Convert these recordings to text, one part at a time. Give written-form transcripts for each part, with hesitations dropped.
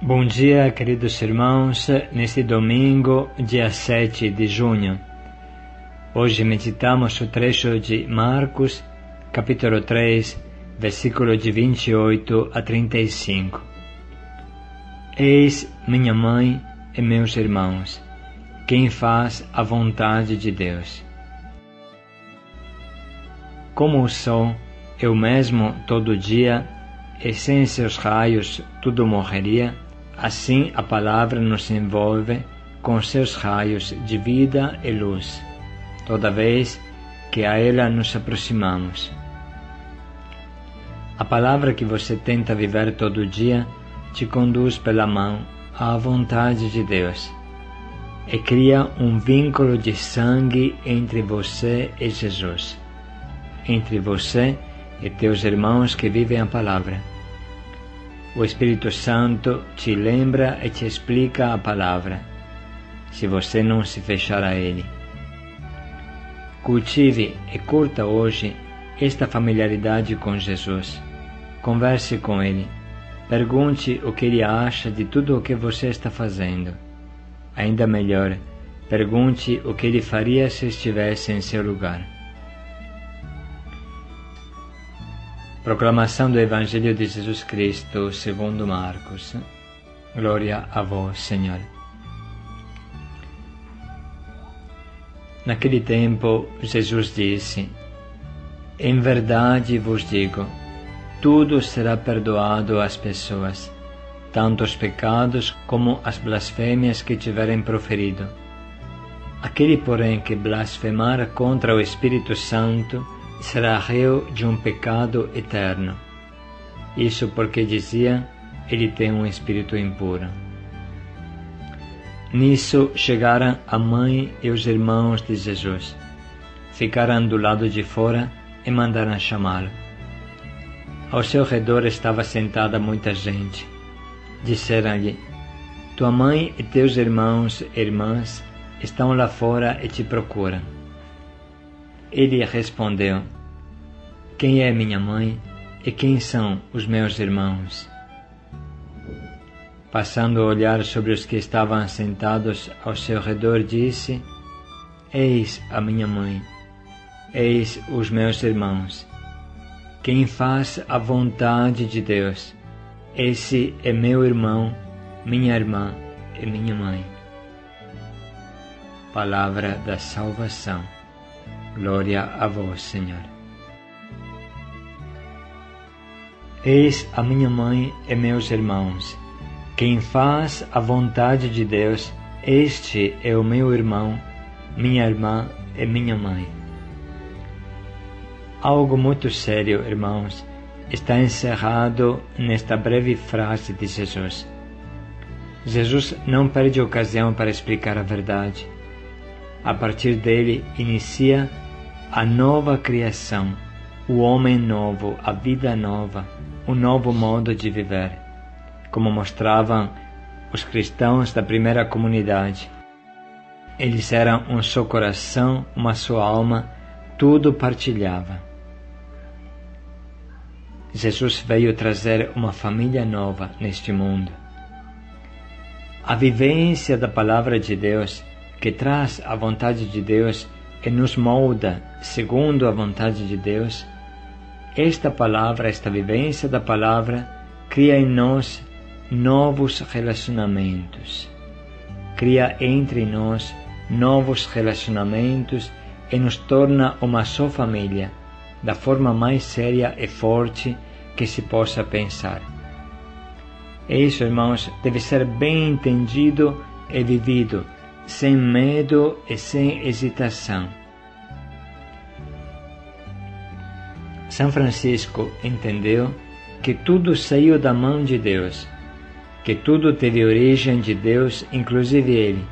Bom dia, queridos irmãos, neste domingo, dia 7 de junho. Hoje meditamos o trecho de Marcos, capítulo 3, versículo de 28 a 35. Eis minha mãe e meus irmãos, quem faz a vontade de Deus. Como o sol, eu mesmo todo dia, e sem seus raios tudo morreria, assim a palavra nos envolve com seus raios de vida e luz, toda vez que a ela nos aproximamos. A palavra que você tenta viver todo dia te conduz pela mão à vontade de Deus e cria um vínculo de sangue entre você e Jesus, entre você e teus irmãos que vivem a palavra. O Espírito Santo te lembra e te explica a palavra, se você não se fechar a Ele. Cultive e curta hoje esta familiaridade com Jesus. Converse com Ele. Pergunte o que Ele acha de tudo o que você está fazendo. Ainda melhor, pergunte o que Ele faria se estivesse em seu lugar. Proclamação do Evangelho de Jesus Cristo segundo Marcos. Glória a vós, Senhor. Naquele tempo, Jesus disse: Em verdade vos digo, tudo será perdoado às pessoas, tanto os pecados como as blasfêmias que tiverem proferido. Aquele, porém, que blasfemar contra o Espírito Santo será réu de um pecado eterno. Isso porque dizia, ele tem um espírito impuro. Nisso chegaram a mãe e os irmãos de Jesus. Ficaram do lado de fora e mandaram chamá-lo. Ao seu redor estava sentada muita gente. Disseram-lhe: Tua mãe e teus irmãos e irmãs estão lá fora e te procuram. Ele respondeu: Quem é minha mãe e quem são os meus irmãos? Passando a olhar sobre os que estavam sentados ao seu redor, disse: Eis a minha mãe, eis os meus irmãos. Quem faz a vontade de Deus, esse é meu irmão, minha irmã e minha mãe. Palavra da salvação. Glória a vós, Senhor. Eis a minha mãe e meus irmãos. Quem faz a vontade de Deus, este é o meu irmão, minha irmã e minha mãe. Algo muito sério, irmãos, está encerrado nesta breve frase de Jesus. Jesus não perde ocasião para explicar a verdade. A partir dele inicia a nova criação, o homem novo, a vida nova, um novo modo de viver, como mostravam os cristãos da primeira comunidade. Eles eram um só coração, uma só alma, tudo partilhava. Jesus veio trazer uma família nova neste mundo. A vivência da palavra de Deus, que traz a vontade de Deus e nos molda segundo a vontade de Deus, esta palavra, esta vivência da palavra, cria em nós novos relacionamentos. Cria entre nós novos relacionamentos e nos torna uma só família, da forma mais séria e forte que se possa pensar. E isso, irmãos, deve ser bem entendido e vivido, sem medo e sem hesitação. São Francisco entendeu que tudo saiu da mão de Deus, que tudo teve origem de Deus, inclusive ele,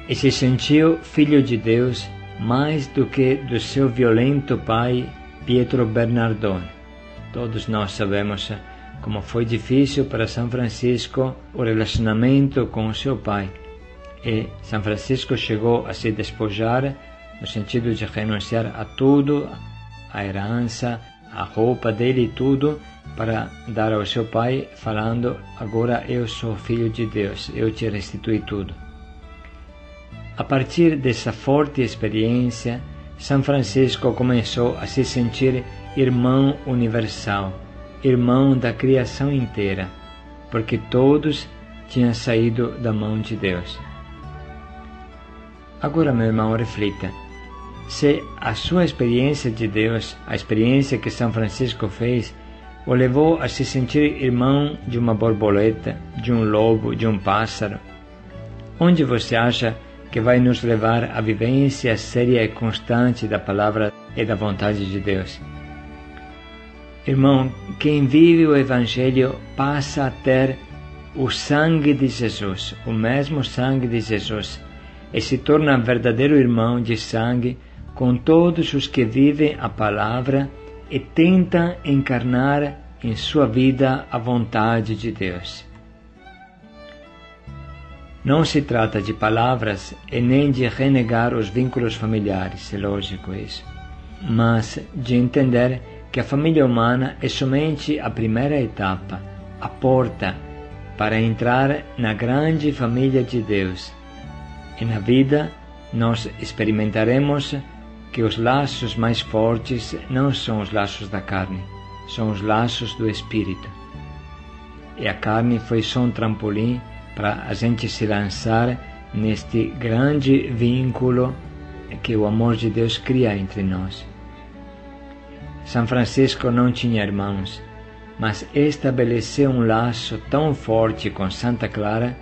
e se sentiu filho de Deus mais do que do seu violento pai Pietro Bernardone. Todos nós sabemos como foi difícil para São Francisco o relacionamento com o seu pai. E São Francisco chegou a se despojar, no sentido de renunciar a tudo, a herança, a roupa dele e tudo, para dar ao seu pai, falando: agora eu sou filho de Deus, eu te restituí tudo. A partir dessa forte experiência, São Francisco começou a se sentir irmão universal, irmão da criação inteira, porque todos tinham saído da mão de Deus. Agora, meu irmão, reflita: se a sua experiência de Deus, a experiência que São Francisco fez, o levou a se sentir irmão de uma borboleta, de um lobo, de um pássaro, onde você acha que vai nos levar à vivência séria e constante da palavra e da vontade de Deus? Irmão, quem vive o Evangelho passa a ter o sangue de Jesus, o mesmo sangue de Jesus, e se torna verdadeiro irmão de sangue com todos os que vivem a palavra e tentam encarnar em sua vida a vontade de Deus. Não se trata de palavras e nem de renegar os vínculos familiares, é lógico isso, mas de entender que a família humana é somente a primeira etapa, a porta para entrar na grande família de Deus. E na vida nós experimentaremos que os laços mais fortes não são os laços da carne, são os laços do Espírito. E a carne foi só um trampolim para a gente se lançar neste grande vínculo que o amor de Deus cria entre nós. São Francisco não tinha irmãos, mas estabeleceu um laço tão forte com Santa Clara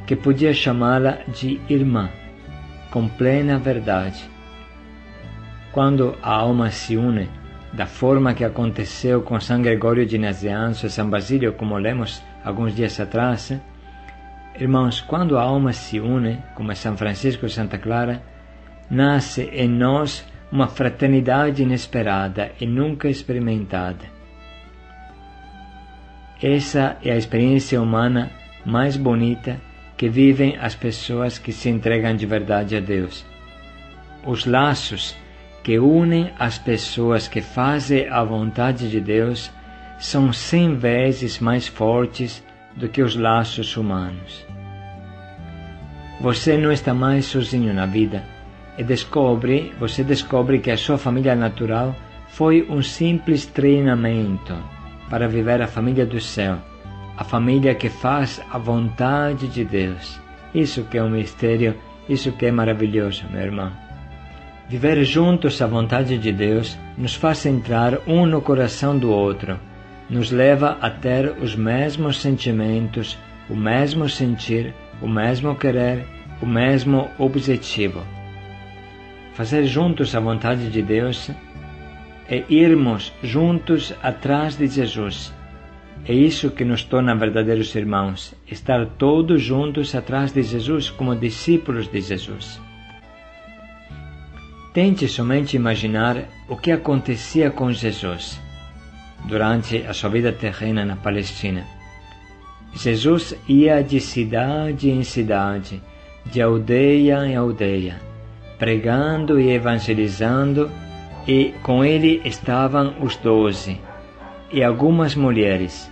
que podia chamá-la de irmã, com plena verdade. Quando a alma se une, da forma que aconteceu com São Gregório de Nazianzo e São Basílio, como lemos alguns dias atrás, irmãos, quando a alma se une, como São Francisco e Santa Clara, nasce em nós uma fraternidade inesperada e nunca experimentada. Essa é a experiência humana mais bonita que vivem as pessoas que se entregam de verdade a Deus. Os laços que unem as pessoas que fazem a vontade de Deus são 100 vezes mais fortes do que os laços humanos. Você não está mais sozinho na vida e você descobre que a sua família natural foi um simples treinamento para viver a família do céu, a família que faz a vontade de Deus. Isso que é um mistério, isso que é maravilhoso, meu irmão. Viver juntos a vontade de Deus nos faz entrar um no coração do outro, nos leva a ter os mesmos sentimentos, o mesmo sentir, o mesmo querer, o mesmo objetivo. Fazer juntos a vontade de Deus é irmos juntos atrás de Jesus. É isso que nos torna verdadeiros irmãos, estar todos juntos atrás de Jesus como discípulos de Jesus. Tente somente imaginar o que acontecia com Jesus durante a sua vida terrena na Palestina. Jesus ia de cidade em cidade, de aldeia em aldeia, pregando e evangelizando, e com ele estavam os 12 e algumas mulheres,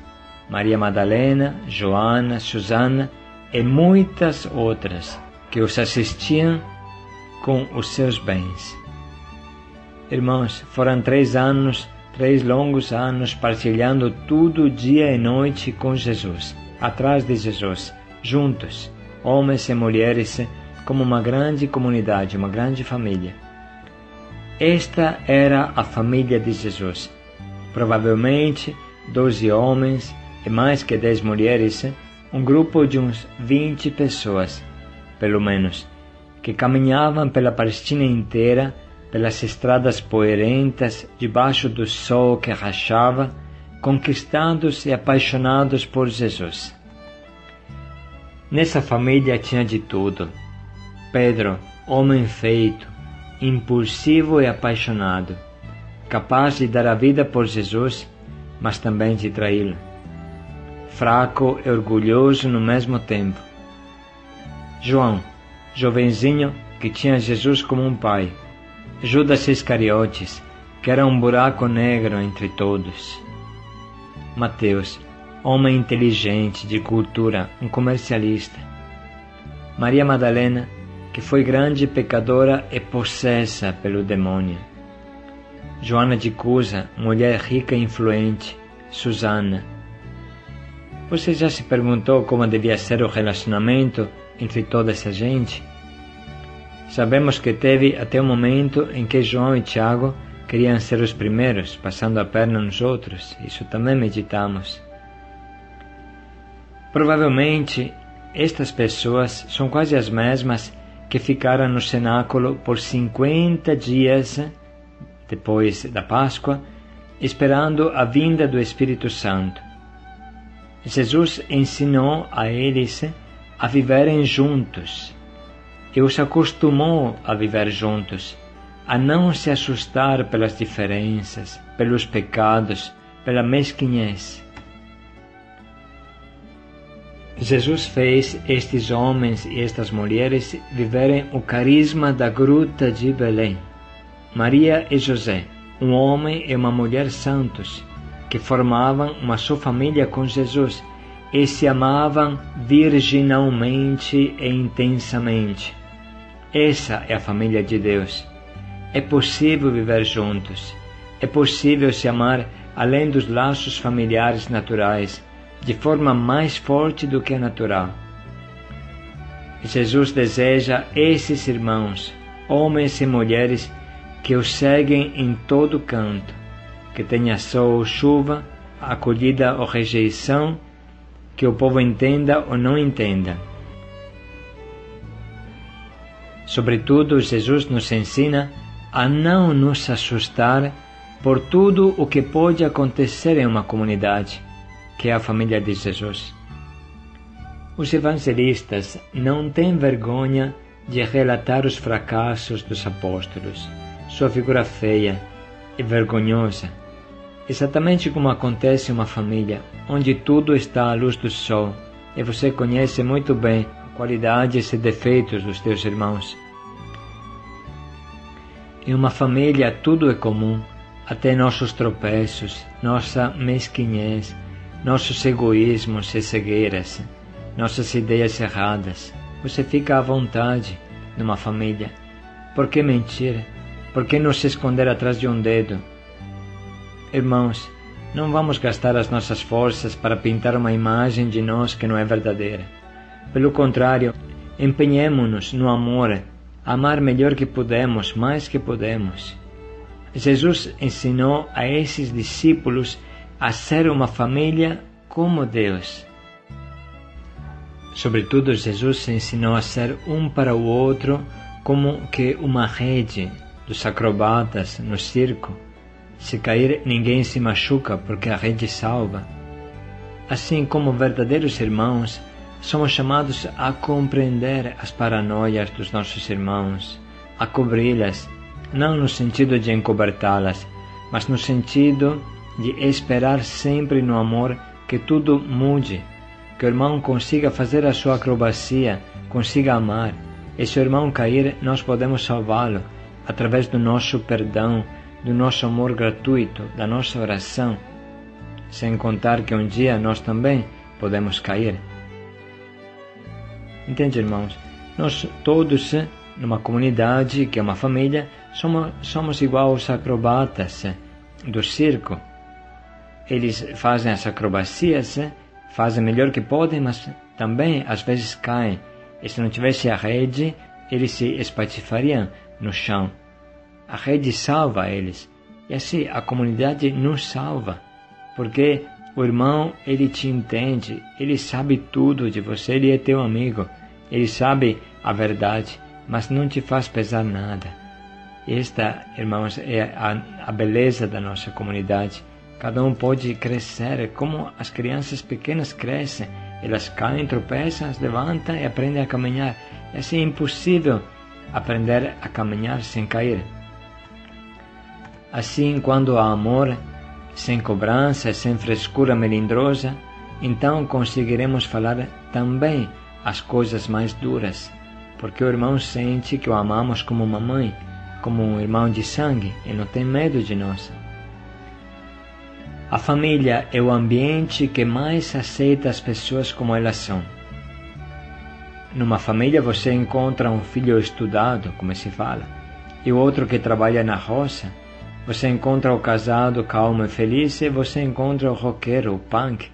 Maria Madalena, Joana, Susana e muitas outras, que os assistiam com os seus bens. Irmãos, foram 3 longos anos partilhando tudo dia e noite com Jesus, atrás de Jesus, juntos, homens e mulheres, como uma grande comunidade, uma grande família. Esta era a família de Jesus. Provavelmente 12 homens e mais que 10 mulheres, um grupo de uns 20 pessoas, pelo menos, que caminhavam pela Palestina inteira, pelas estradas poeirentas, debaixo do sol que rachava, conquistados e apaixonados por Jesus. Nessa família tinha de tudo. Pedro, homem feito, impulsivo e apaixonado, capaz de dar a vida por Jesus, mas também de traí-lo. Fraco e orgulhoso no mesmo tempo. João, jovenzinho que tinha Jesus como um pai. Judas Iscariotes, que era um buraco negro entre todos. Mateus, homem inteligente, de cultura, um comercialista. Maria Madalena, que foi grande pecadora e possessa pelo demônio. Joana de Cusa, mulher rica e influente. Susana. Você já se perguntou como devia ser o relacionamento entre toda essa gente? Sabemos que teve até o momento em que João e Tiago queriam ser os primeiros, passando a perna nos outros. Isso também meditamos. Provavelmente, estas pessoas são quase as mesmas que ficaram no cenáculo por 50 dias depois da Páscoa, esperando a vinda do Espírito Santo. Jesus ensinou a eles a viverem juntos e os acostumou a viver juntos, a não se assustar pelas diferenças, pelos pecados, pela mesquinhez. Jesus fez estes homens e estas mulheres viverem o carisma da gruta de Belém. Maria e José, um homem e uma mulher santos, que formavam uma só família com Jesus e se amavam virginalmente e intensamente. Essa é a família de Deus. É possível viver juntos. É possível se amar além dos laços familiares naturais, de forma mais forte do que a natural. Jesus deseja esses irmãos, homens e mulheres, que o seguem em todo canto, que tenha sol ou chuva, acolhida ou rejeição, que o povo entenda ou não entenda. Sobretudo, Jesus nos ensina a não nos assustar por tudo o que pode acontecer em uma comunidade, que é a família de Jesus. Os evangelistas não têm vergonha de relatar os fracassos dos apóstolos, sua figura feia e vergonhosa, exatamente como acontece em uma família, onde tudo está à luz do sol, e você conhece muito bem qualidades e defeitos dos teus irmãos. Em uma família tudo é comum, até nossos tropeços, nossa mesquinhez, nossos egoísmos e cegueiras, nossas ideias erradas. Você fica à vontade numa família. Por que mentir? Por que nos esconder atrás de um dedo? Irmãos, não vamos gastar as nossas forças para pintar uma imagem de nós que não é verdadeira. Pelo contrário, empenhemo-nos no amor, amar melhor que podemos, mais que podemos. Jesus ensinou a esses discípulos a ser uma família como Deus. Sobretudo, Jesus ensinou a ser um para o outro como que uma rede dos acrobatas no circo. Se cair, ninguém se machuca porque a rede salva. Assim como verdadeiros irmãos, somos chamados a compreender as paranoias dos nossos irmãos, a cobri-las, não no sentido de encobertá-las, mas no sentido de esperar sempre no amor que tudo mude, que o irmão consiga fazer a sua acrobacia, consiga amar, e se o irmão cair, nós podemos salvá-lo através do nosso perdão, do nosso amor gratuito, da nossa oração, sem contar que um dia nós também podemos cair. Entende, irmãos? Nós todos, numa comunidade que é uma família, somos igual aos acrobatas do circo. Eles fazem as acrobacias, fazem melhor que podem, mas também às vezes caem. E se não tivesse a rede, eles se espatifariam no chão. A rede salva eles. E assim a comunidade nos salva. Porque o irmão, ele te entende, ele sabe tudo de você, ele é teu amigo. Ele sabe a verdade, mas não te faz pesar nada. Esta, irmãos, é a beleza da nossa comunidade. Cada um pode crescer como as crianças pequenas crescem. Elas caem, tropeçam, se levantam e aprendem a caminhar. É assim impossível aprender a caminhar sem cair. Assim, quando há amor, sem cobrança, sem frescura melindrosa, então conseguiremos falar também as coisas mais duras, porque o irmão sente que o amamos como uma mãe, como um irmão de sangue e não tem medo de nós. A família é o ambiente que mais aceita as pessoas como elas são. Numa família você encontra um filho estudado, como se fala, e o outro que trabalha na roça. Você encontra o casado calmo e feliz, e você encontra o roqueiro, o punk,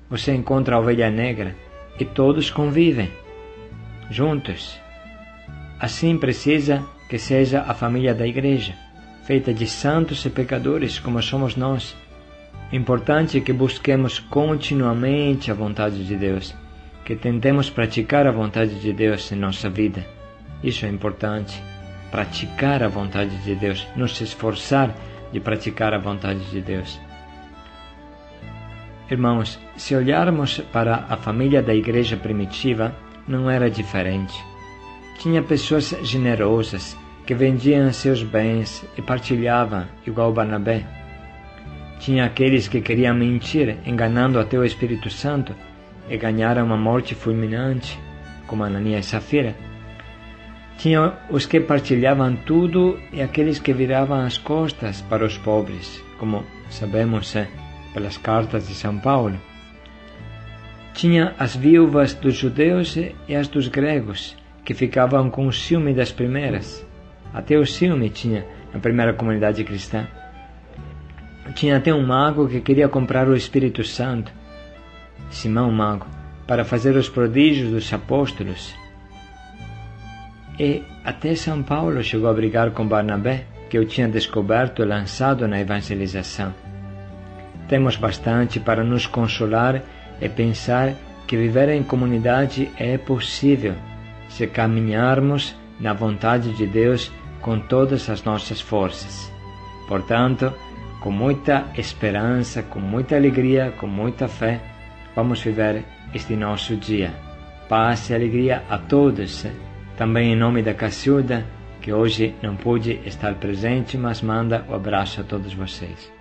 você encontra a ovelha negra, e todos convivem juntos. Assim precisa que seja a família da igreja, feita de santos e pecadores como somos nós. É importante que busquemos continuamente a vontade de Deus, que tentemos praticar a vontade de Deus em nossa vida. Isso é importante, praticar a vontade de Deus, nos esforçar de praticar a vontade de Deus. Irmãos, se olharmos para a família da igreja primitiva, não era diferente. Tinha pessoas generosas que vendiam seus bens e partilhavam, igual Barnabé. Tinha aqueles que queriam mentir, enganando até o Espírito Santo, e ganharam uma morte fulminante, como Ananias e Safira. Tinha os que partilhavam tudo e aqueles que viravam as costas para os pobres, como sabemos pelas cartas de São Paulo. Tinha as viúvas dos judeus e as dos gregos, que ficavam com o ciúme das primeiras. Até o ciúme tinha na primeira comunidade cristã. Tinha até um mago que queria comprar o Espírito Santo, Simão Mago, para fazer os prodígios dos apóstolos. E até São Paulo chegou a brigar com Barnabé, que eu tinha descoberto e lançado na evangelização. Temos bastante para nos consolar e pensar que viver em comunidade é possível, se caminharmos na vontade de Deus com todas as nossas forças. Portanto, com muita esperança, com muita alegria, com muita fé, vamos viver este nosso dia. Paz e alegria a todos. Também em nome da Cacilda, que hoje não pôde estar presente, mas manda um abraço a todos vocês.